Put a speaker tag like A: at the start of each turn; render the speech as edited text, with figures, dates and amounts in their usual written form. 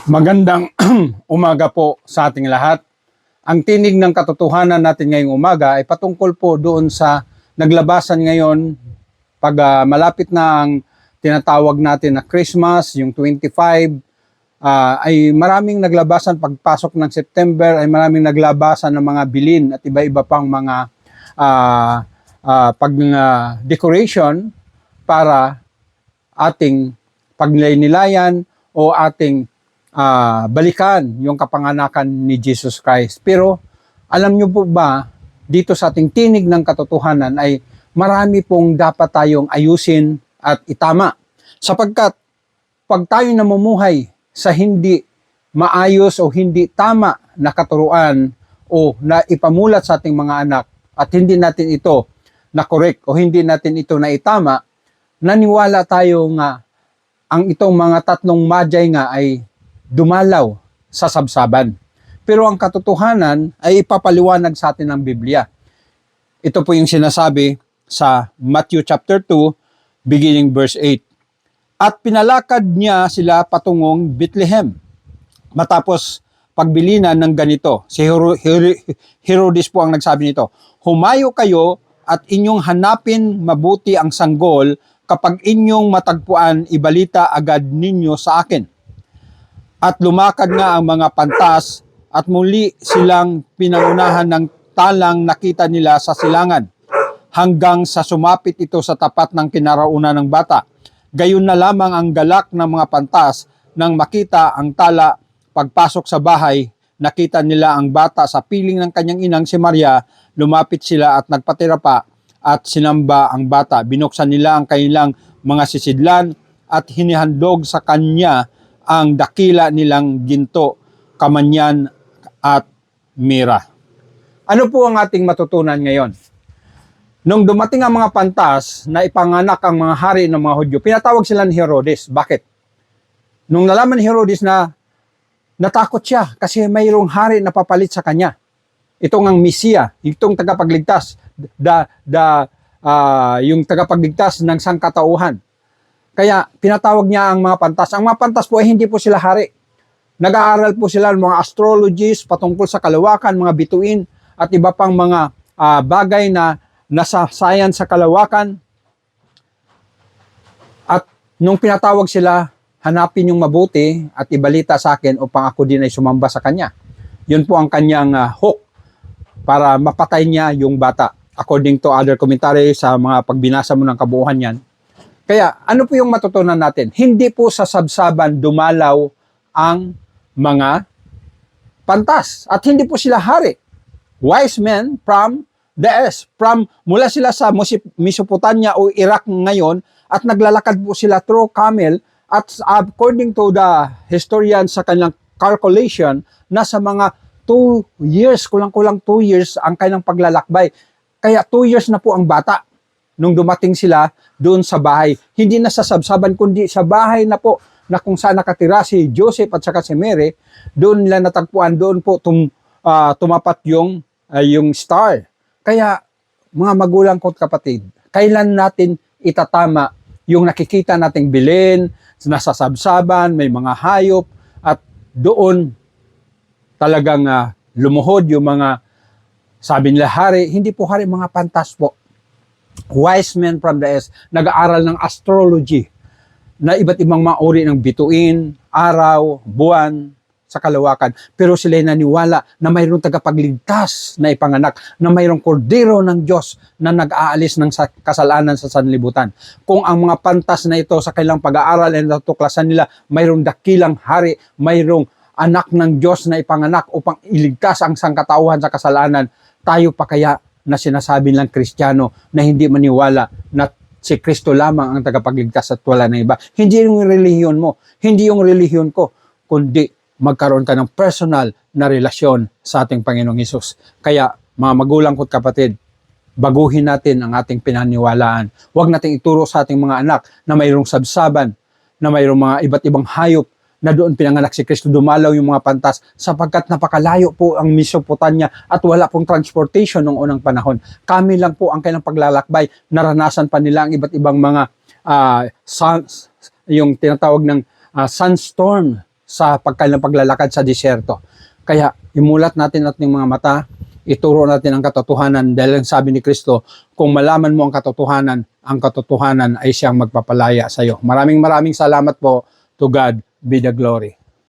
A: Magandang umaga po sa ating lahat. Ang tinig ng katotohanan natin ngayong umaga ay patungkol po doon sa naglabasan ngayon pag malapit na ang tinatawag natin na Christmas, yung 25, ay maraming naglabasan pagpasok ng September, ay maraming naglabasan ng mga bilin at iba-iba pang mga decoration para ating pagnilay-nilayan o ating balikan yung kapanganakan ni Jesus Christ. Pero alam nyo po ba, dito sa ating tinig ng katotohanan ay marami pong dapat tayong ayusin at itama. Sapagkat pag tayo namumuhay sa hindi maayos o hindi tama na katuruan o na ipamulat sa ating mga anak at hindi natin ito na-correct o hindi natin ito na itama, naniwala tayo nga ang itong mga tatlong magi nga ay dumalaw sa sabsaban. Pero ang katotohanan ay ipapaliwanag sa atin ng Biblia. Ito po yung sinasabi sa Matthew chapter 2, beginning verse 8. At pinalakad niya sila patungong Bethlehem. Matapos pagbilinan ng ganito, si Herodes po ang nagsabi nito, humayo kayo at inyong hanapin mabuti ang sanggol, kapag inyong matagpuan, ibalita agad ninyo sa akin. At lumakad nga ang mga pantas at muli silang pinangunahan ng talang nakita nila sa silangan hanggang sa sumapit ito sa tapat ng kinaraunan ng bata. Gayon na lamang ang galak ng mga pantas nang makita ang tala. Pagpasok sa bahay, nakita nila ang bata sa piling ng kanyang inang si Maria. Lumapit sila at nagpatira pa at sinamba ang bata. Binuksan nila ang kanilang mga sisidlan at hinihandog sa kanya ang dakila nilang ginto, kamanyan at mira. Ano po ang ating matutunan ngayon? Nung dumating ang mga pantas na ipanganak ang mga hari ng mga Hudyo, pinatawag sila ni Herodes. Bakit? Nung nalaman ni Herodes na natakot siya kasi mayroong hari na papalit sa kanya. Itong ang Mesiya, itong tagapagligtas, yung tagapagligtas ng sangkatauhan. Kaya pinatawag niya ang mga pantas. Ang mga pantas po ay hindi po sila hari. Nag-aaral po sila ng mga astrologists patungkol sa kalawakan, mga bituin at iba pang mga bagay na nasa science sa kalawakan. At nung pinatawag sila, hanapin yung mabuti at ibalita sa akin upang ako din ay sumamba sa kanya. Yun po ang kanyang hook para mapatay niya yung bata. According to other commentary sa mga pagbinasa mo ng kabuuan yan. Kaya ano po yung matutunan natin? Hindi po sa sabsaban dumalaw ang mga pantas at hindi po sila hari. Wise men from the east, mula sila sa Mesopotamia o Iraq ngayon at naglalakad po sila through camel at according to the historian sa kanilang calculation, nasa mga 2 years, kulang-kulang 2 years ang kanilang paglalakbay. Kaya 2 years na po ang bata nung dumating sila doon sa bahay. Hindi na sa sabsaban, kundi sa bahay na po na kung saan nakatira si Joseph at saka si Mary. Doon nila natagpuan, doon po tumapat yung star. Kaya mga magulang ko at kapatid, kailan natin itatama yung nakikita nating bilin, nasa sabsaban, may mga hayop, at doon talagang lumuhod yung mga sabi nila hari, hindi po hari, mga pantas po. Wise men from the east, nag-aaral ng astrology na iba't ibang mga uri ng bituin, araw, buwan, sa kalawakan. Pero sila ay naniwala na mayroong tagapagligtas na ipanganak, na mayroong kordero ng Diyos na nag-aalis ng kasalanan sa sanlibutan. Kung ang mga pantas na ito sa kailang pag-aaral ay natuklasan nila, mayroong dakilang hari, mayroong anak ng Diyos na ipanganak upang iligtas ang sangkatauhan sa kasalanan, tayo pa kaya na sinasabi lang Kristiyano na hindi maniwala na si Kristo lamang ang tagapagligtas at wala na iba. Hindi yung relihiyon mo, hindi yung relihiyon ko, kundi magkaroon ka ng personal na relasyon sa ating Panginoong Hesus. Kaya mga magulang ko't kapatid, baguhin natin ang ating pinaniwalaan. Huwag nating ituro sa ating mga anak na mayroong sabsaban, na mayroong mga iba't ibang hayop na doon pinanganak si Kristo, dumalaw yung mga pantas sapagkat napakalayo po ang Mesopotamia at wala pong transportation noong unang panahon. Kami lang po ang kailang paglalakbay, naranasan pa nila ang iba't ibang mga yung tinatawag ng sunstorm sa kanilang paglalakad sa disyerto. Kaya imulat natin ating mga mata, ituro natin ang katotohanan dahil ang sabi ni Kristo, kung malaman mo ang katotohanan ay siyang magpapalaya sa iyo. Maraming salamat po. To God be the glory.